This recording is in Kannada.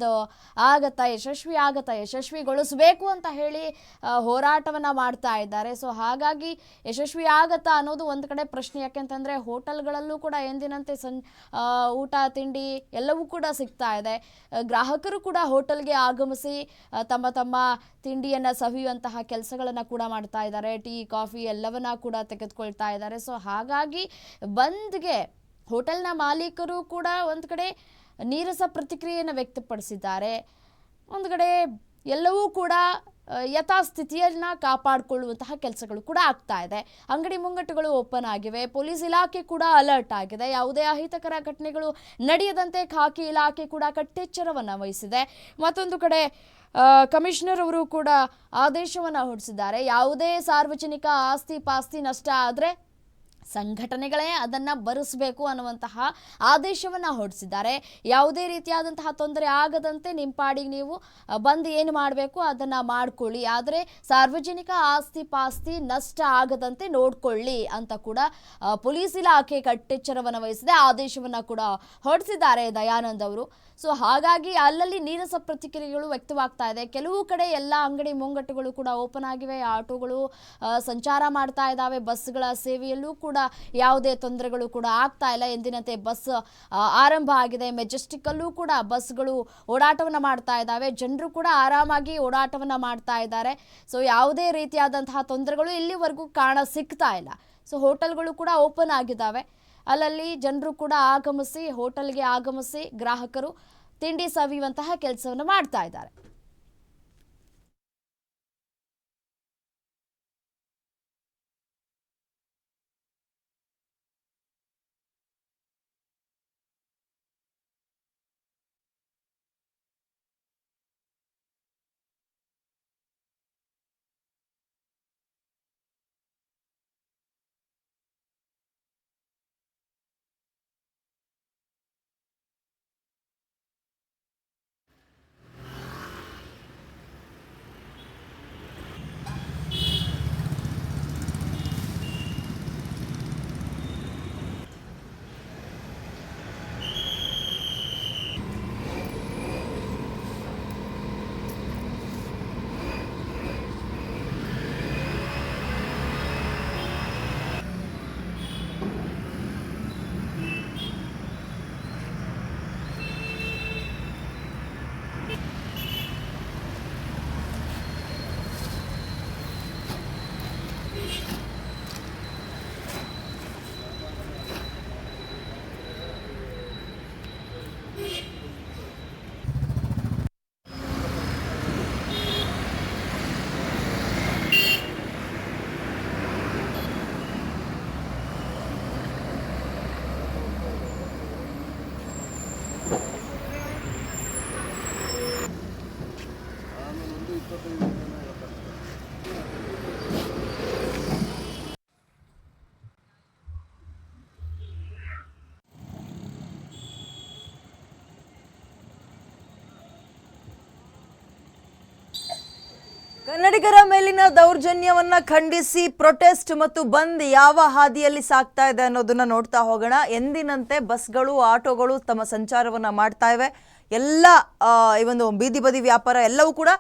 ಬಂದ್ ಆಗತ್ತಾ, ಯಶಸ್ವಿಗೊಳಿಸಬೇಕು ಅಂತ ಹೇಳಿ ಹೋರಾಟವನ್ನ ಮಾಡ್ತಾ ಇದ್ದಾರೆ. ಸೊ ಹಾಗಾಗಿ ಯಶಸ್ವಿ ಆಗತ್ತಾ ಅನ್ನೋದು ಒಂದು ಕಡೆ ಪ್ರಶ್ನೆ. ಯಾಕೆಂತಂದ್ರೆ ಹೋಟೆಲ್ಗಳಲ್ಲೂ ಕೂಡ ಎಂದಿನಂತೆ ಊಟ ತಿಂಡಿ ಎಲ್ಲವೂ ಕೂಡ ಸಿಗ್ತಾ ಇದೆ. ಗ್ರಾಹಕರು ಕೂಡ ಹೋಟೆಲ್ಗೆ ಆಗಮಿಸಿ ತಮ್ಮ ತಮ್ಮ ತಿಂಡಿಯನ್ನ ಸವಿಯುವಂತಹ ಕೆಲಸಗಳನ್ನ ಕೂಡ ಮಾಡ್ತಾ ಇದ್ದಾರೆ. ಟೀ ಕಾಫಿ ಎಲ್ಲವನ್ನ ಕೂಡ ತೆಗೆದುಕೊಳ್ತಾ ಇದ್ದಾರೆ. ಸೊ ಹಾಗಾಗಿ ಬಂದ್ಗೆ ಹೋಟೆಲ್ನ ಮಾಲೀಕರು ಕೂಡ ಒಂದು ಕಡೆ ನೀರಸ ಪ್ರತಿಕ್ರಿಯೆಯನ್ನು ವ್ಯಕ್ತಪಡಿಸಿದ್ದಾರೆ. ಒಂದು ಕಡೆ ಎಲ್ಲವೂ ಕೂಡ ಯಥಾಸ್ಥಿತಿಯನ್ನ ಕಾಪಾಡಿಕೊಳ್ಳುವಂತಹ ಕೆಲಸಗಳು ಕೂಡ ಆಗ್ತಾ ಇದೆ. ಅಂಗಡಿ ಮುಂಗಟ್ಟುಗಳು ಓಪನ್ ಆಗಿವೆ. ಪೊಲೀಸ್ ಇಲಾಖೆ ಕೂಡ ಅಲರ್ಟ್ ಆಗಿದೆ. ಯಾವುದೇ ಅಹಿತಕರ ಘಟನೆಗಳು ನಡೆಯದಂತೆ ಖಾಕಿ ಇಲಾಖೆ ಕೂಡ ಕಟ್ಟೆಚ್ಚರವನ್ನು ವಹಿಸಿದೆ. ಮತ್ತೊಂದು ಕಡೆ ಕಮಿಷನರ್ ಅವರು ಕೂಡ ಆದೇಶವನ್ನು ಹೊರಡಿಸಿದ್ದಾರೆ. ಯಾವುದೇ ಸಾರ್ವಜನಿಕ ಆಸ್ತಿ ಪಾಸ್ತಿ ನಷ್ಟ ಆದರೆ ಸಂಘಟನೆಗಳೇ ಅದನ್ನು ಭರಿಸಬೇಕು ಅನ್ನುವಂತಹ ಆದೇಶವನ್ನು ಹೊರಡಿಸಿದ್ದಾರೆ. ಯಾವುದೇ ರೀತಿಯಾದಂತಹ ತೊಂದರೆ ಆಗದಂತೆ ನಿಮ್ಮ ಪಾಡಿಗೆ ನೀವು ಬಂದು ಏನು ಮಾಡಬೇಕು ಅದನ್ನು ಮಾಡ್ಕೊಳ್ಳಿ, ಆದರೆ ಸಾರ್ವಜನಿಕ ಆಸ್ತಿ ಪಾಸ್ತಿ ನಷ್ಟ ಆಗದಂತೆ ನೋಡ್ಕೊಳ್ಳಿ ಅಂತ ಕೂಡ ಪೊಲೀಸ್ ಇಲಾಖೆ ಕಟ್ಟೆಚ್ಚರವನ್ನು ವಹಿಸಿದೆ. ಆದೇಶವನ್ನು ಕೂಡ ಹೊರಡಿಸಿದ್ದಾರೆ ದಯಾನಂದ್ ಅವರು. ಸೊ ಹಾಗಾಗಿ ಅಲ್ಲಲ್ಲಿ ನೀರಸ ಪ್ರತಿಕ್ರಿಯೆಗಳು ವ್ಯಕ್ತವಾಗ್ತಾ ಇದೆ. ಕೆಲವು ಕಡೆ ಎಲ್ಲ ಅಂಗಡಿ ಮುಂಗಟ್ಟುಗಳು ಕೂಡ ಓಪನ್ ಆಗಿವೆ. ಆಟೋಗಳು ಸಂಚಾರ ಮಾಡ್ತಾ ಇದ್ದಾವೆ. ಬಸ್ಗಳ ಸೇವೆಯಲ್ಲೂ ಕೂಡ ಯಾವುದೇ ತೊಂದರೆಗಳು ಕೂಡ ಆಗ್ತಾ ಇಲ್ಲ. ಎಂದಿನಂತೆ ಬಸ್ ಆರಂಭ ಆಗಿದೆ. ಮೆಜೆಸ್ಟಿಕ್ ಅಲ್ಲೂ ಕೂಡ ಬಸ್ಗಳು ಓಡಾಟವನ್ನು ಮಾಡ್ತಾ ಇದ್ದಾವೆ. ಜನರು ಕೂಡ ಆರಾಮಾಗಿ ಓಡಾಟವನ್ನು ಮಾಡ್ತಾ ಇದ್ದಾರೆ. ಸೊ ಯಾವುದೇ ರೀತಿಯಾದಂತಹ ತೊಂದರೆಗಳು ಇಲ್ಲಿವರೆಗೂ ಕಾಣ ಸಿಗ್ತಾ ಇಲ್ಲ. ಸೊ ಹೋಟೆಲ್ಗಳು ಕೂಡ ಓಪನ್ ಆಗಿದ್ದಾವೆ. ಅಲ್ಲಲ್ಲಿ ಜನರು ಕೂಡ ಹೋಟೆಲ್ಗೆ ಆಗಮಿಸಿ ಗ್ರಾಹಕರು ತಿಂಡಿ ಸವಿಯುವಂತಹ ಕೆಲಸವನ್ನು ಮಾಡ್ತಾ ಇದ್ದಾರೆ. ಕನ್ನಡಿಗರ ಮೇಲಿನ ದೌರ್ಜನ್ಯವನ್ನ ಖಂಡಿಸಿ ಪ್ರೊಟೆಸ್ಟ್ ಮತ್ತು ಬಂದ್ ಯಾವ ಹಾದಿಯಲ್ಲಿ ಸಾಗ್ತಾ ಇದೆ ಅನ್ನೋದನ್ನ ನೋಡ್ತಾ ಹೋಗೋಣ. ಎಂದಿನಂತೆ ಬಸ್ಗಳು ಆಟೋಗಳು ತಮ್ಮ ಸಂಚಾರವನ್ನ ಮಾಡ್ತಾ ಇವೆ. ಎಲ್ಲ ಈ ಒಂದು ಬೀದಿ ಬದಿ ವ್ಯಾಪಾರ ಎಲ್ಲವೂ ಕೂಡ